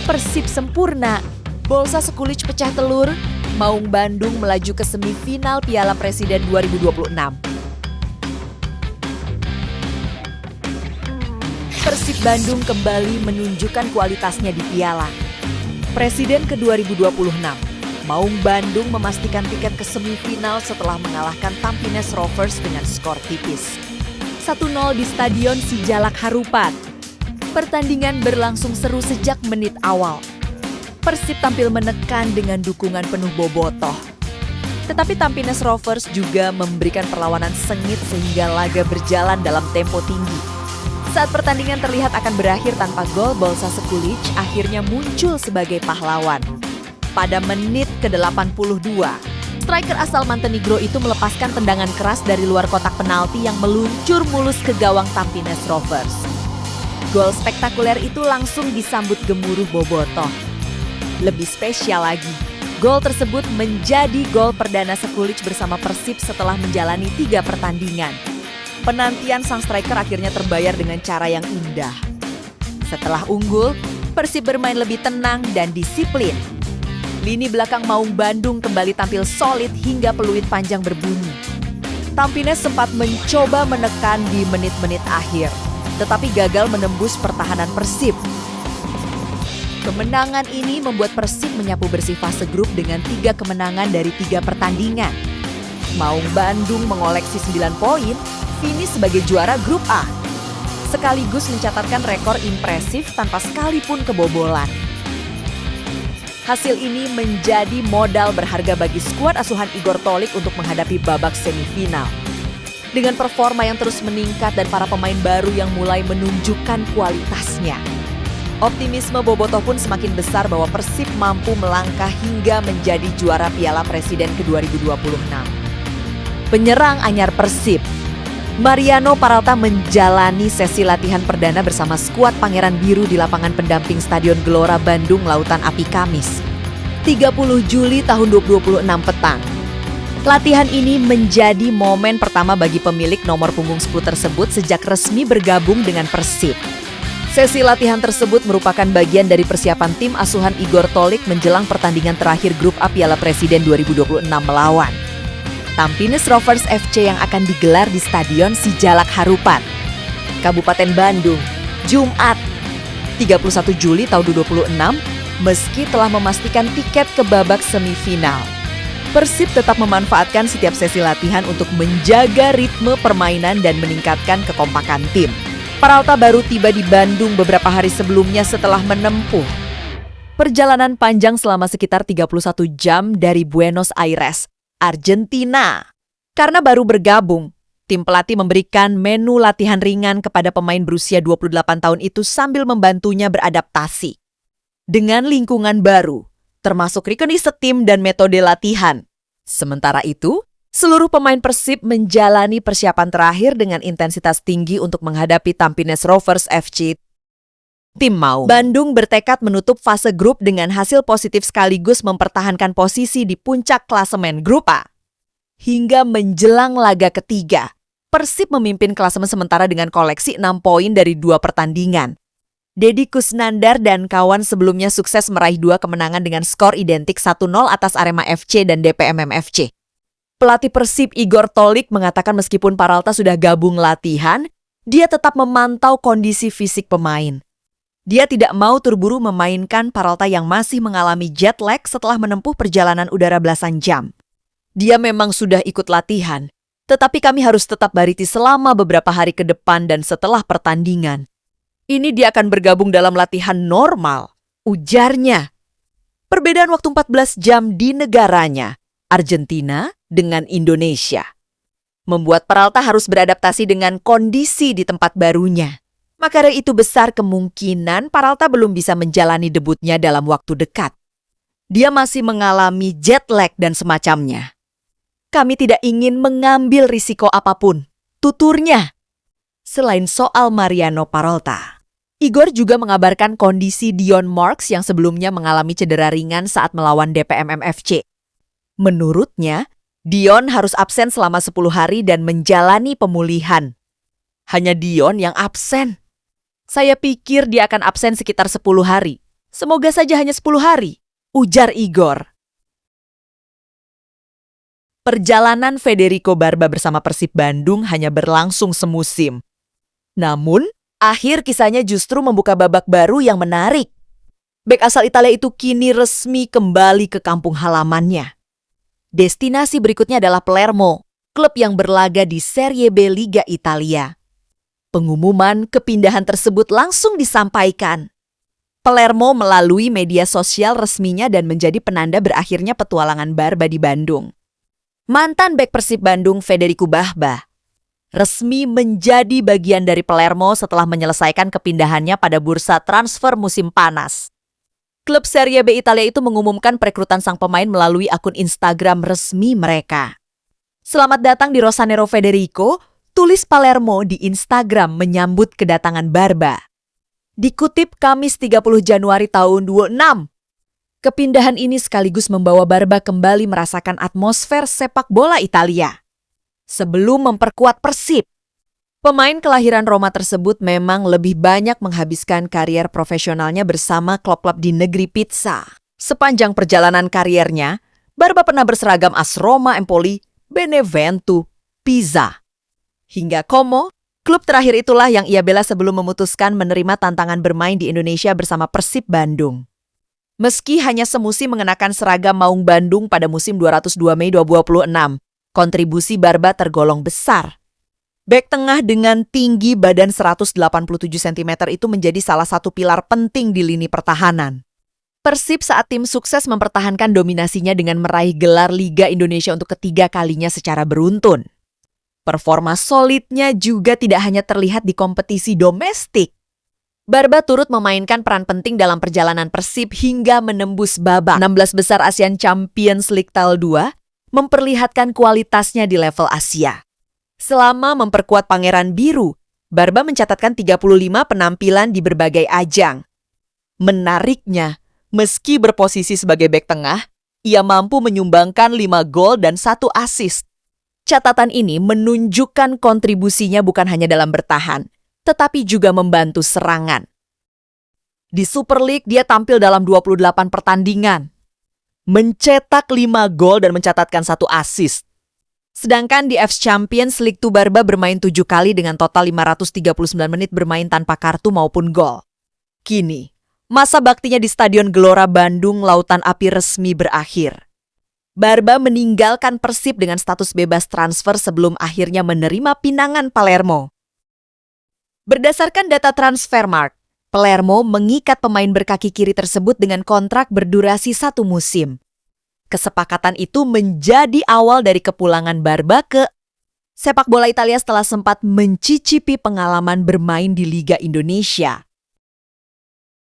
Persib sempurna. Bolsa Sekulic pecah telur, Maung Bandung melaju ke semifinal Piala Presiden 2026. Persib Bandung kembali menunjukkan kualitasnya di Piala Presiden ke-2026. Maung Bandung memastikan tiket ke semifinal setelah mengalahkan Tampines Rovers dengan skor tipis 1-0 di Stadion Sijalak Harupat. Pertandingan berlangsung seru sejak menit awal. Persib tampil menekan dengan dukungan penuh bobotoh. Tetapi Tampines Rovers juga memberikan perlawanan sengit sehingga laga berjalan dalam tempo tinggi. Saat pertandingan terlihat akan berakhir tanpa gol, Bolsa Sekulic akhirnya muncul sebagai pahlawan. Pada menit ke-82, striker asal Montenegro itu melepaskan tendangan keras dari luar kotak penalti yang meluncur mulus ke gawang Tampines Rovers. Gol spektakuler itu langsung disambut gemuruh bobotoh. Lebih spesial lagi, gol tersebut menjadi gol perdana Sekulic bersama Persib setelah menjalani 3 pertandingan. Penantian sang striker akhirnya terbayar dengan cara yang indah. Setelah unggul, Persib bermain lebih tenang dan disiplin. Lini belakang Maung Bandung kembali tampil solid hingga peluit panjang berbunyi. Tampines sempat mencoba menekan di menit-menit akhir, tetapi gagal menembus pertahanan Persib. Kemenangan ini membuat Persib menyapu bersih fase grup dengan 3 kemenangan dari 3 pertandingan. Maung Bandung mengoleksi 9 poin, finish sebagai juara grup A. Sekaligus mencatatkan rekor impresif tanpa sekalipun kebobolan. Hasil ini menjadi modal berharga bagi skuad asuhan Igor Tolik untuk menghadapi babak semifinal. Dengan performa yang terus meningkat dan para pemain baru yang mulai menunjukkan kualitasnya, optimisme bobotoh pun semakin besar bahwa Persib mampu melangkah hingga menjadi juara Piala Presiden ke-2026. Penyerang anyar Persib, Mariano Paralta menjalani sesi latihan perdana bersama skuad Pangeran Biru di lapangan pendamping Stadion Gelora Bandung Lautan Api Kamis, 30 Juli tahun 2026 petang. Latihan ini menjadi momen pertama bagi pemilik nomor punggung 10 tersebut sejak resmi bergabung dengan Persib. Sesi latihan tersebut merupakan bagian dari persiapan tim asuhan Igor Tolik menjelang pertandingan terakhir grup A Piala Presiden 2026 melawan Tampines Rovers FC yang akan digelar di Stadion Sijalak Harupat, Kabupaten Bandung, Jumat, 31 Juli tahun 2026, meski telah memastikan tiket ke babak semifinal. Persib tetap memanfaatkan setiap sesi latihan untuk menjaga ritme permainan dan meningkatkan kekompakan tim. Paralta baru tiba di Bandung beberapa hari sebelumnya setelah menempuh perjalanan panjang selama sekitar 31 jam dari Buenos Aires, Argentina. Karena baru bergabung, tim pelatih memberikan menu latihan ringan kepada pemain berusia 28 tahun itu sambil membantunya beradaptasi dengan lingkungan baru, termasuk rekening tim dan metode latihan. Sementara itu, seluruh pemain Persib menjalani persiapan terakhir dengan intensitas tinggi untuk menghadapi Tampines Rovers FC. Tim Maung Bandung bertekad menutup fase grup dengan hasil positif sekaligus mempertahankan posisi di puncak klasemen grup A. Hingga menjelang laga ketiga, Persib memimpin klasemen sementara dengan koleksi 6 poin dari 2 pertandingan. Deddy Kusnandar dan kawan sebelumnya sukses meraih 2 kemenangan dengan skor identik 1-0 atas Arema FC dan DPMM FC. Pelatih Persib Igor Tolik mengatakan meskipun Paralta sudah gabung latihan, dia tetap memantau kondisi fisik pemain. Dia tidak mau terburu memainkan Paralta yang masih mengalami jet lag setelah menempuh perjalanan udara belasan jam. Dia memang sudah ikut latihan, tetapi kami harus tetap bariti selama beberapa hari ke depan dan setelah pertandingan. Ini dia akan bergabung dalam latihan normal, ujarnya. Perbedaan waktu 14 jam di negaranya, Argentina dengan Indonesia, membuat Paralta harus beradaptasi dengan kondisi di tempat barunya. Maka dari itu besar kemungkinan Paralta belum bisa menjalani debutnya dalam waktu dekat. Dia masih mengalami jet lag dan semacamnya. Kami tidak ingin mengambil risiko apapun, tuturnya. Selain soal Mariano Paralta, Igor juga mengabarkan kondisi Dion Marks yang sebelumnya mengalami cedera ringan saat melawan DPMM FC. Menurutnya, Dion harus absen selama 10 hari dan menjalani pemulihan. Hanya Dion yang absen. Saya pikir dia akan absen sekitar 10 hari. Semoga saja hanya 10 hari, ujar Igor. Perjalanan Federico Barba bersama Persib Bandung hanya berlangsung semusim. Namun, akhir kisahnya justru membuka babak baru yang menarik. Bek asal Italia itu kini resmi kembali ke kampung halamannya. Destinasi berikutnya adalah Palermo, klub yang berlaga di Serie B Liga Italia. Pengumuman kepindahan tersebut langsung disampaikan. Palermo melalui media sosial resminya dan menjadi penanda berakhirnya petualangan Barba di Bandung. Mantan bek Persib Bandung Federico Barba resmi menjadi bagian dari Palermo setelah menyelesaikan kepindahannya pada bursa transfer musim panas. Klub Serie B Italia itu mengumumkan perekrutan sang pemain melalui akun Instagram resmi mereka. Selamat datang di Rosanero Federico, tulis Palermo di Instagram menyambut kedatangan Barba. Dikutip Kamis 30 Januari tahun 26. Kepindahan ini sekaligus membawa Barba kembali merasakan atmosfer sepak bola Italia. Sebelum memperkuat Persib, pemain kelahiran Roma tersebut memang lebih banyak menghabiskan karier profesionalnya bersama klub-klub di negeri pizza. Sepanjang perjalanan kariernya, Barba pernah berseragam AS Roma, Empoli, Benevento, Pisa. Hingga Como, klub terakhir itulah yang ia bela sebelum memutuskan menerima tantangan bermain di Indonesia bersama Persib Bandung. Meski hanya semusim mengenakan seragam Maung Bandung pada musim 202 Mei 2026, kontribusi Barba tergolong besar. Bek tengah dengan tinggi badan 187 cm itu menjadi salah satu pilar penting di lini pertahanan. Persib saat tim sukses mempertahankan dominasinya dengan meraih gelar Liga Indonesia untuk ketiga kalinya secara beruntun. Performa solidnya juga tidak hanya terlihat di kompetisi domestik. Barba turut memainkan peran penting dalam perjalanan Persib hingga menembus babak 16 besar ASEAN Champions League Tahun 2, memperlihatkan kualitasnya di level Asia. Selama memperkuat Pangeran Biru, Barba mencatatkan 35 penampilan di berbagai ajang. Menariknya, meski berposisi sebagai bek tengah, ia mampu menyumbangkan 5 gol dan 1 assist. Catatan ini menunjukkan kontribusinya bukan hanya dalam bertahan, tetapi juga membantu serangan. Di Super League, dia tampil dalam 28 pertandingan, mencetak 5 gol dan mencatatkan 1 assist. Sedangkan di AFC Champions League 2 Barba bermain 7 kali dengan total 539 menit bermain tanpa kartu maupun gol. Kini, masa baktinya di Stadion Gelora Bandung Lautan Api resmi berakhir. Barba meninggalkan Persib dengan status bebas transfer sebelum akhirnya menerima pinangan Palermo. Berdasarkan data Transfermarkt, Palermo mengikat pemain berkaki kiri tersebut dengan kontrak berdurasi 1 musim. Kesepakatan itu menjadi awal dari kepulangan Barba ke sepak bola Italia setelah sempat mencicipi pengalaman bermain di Liga Indonesia.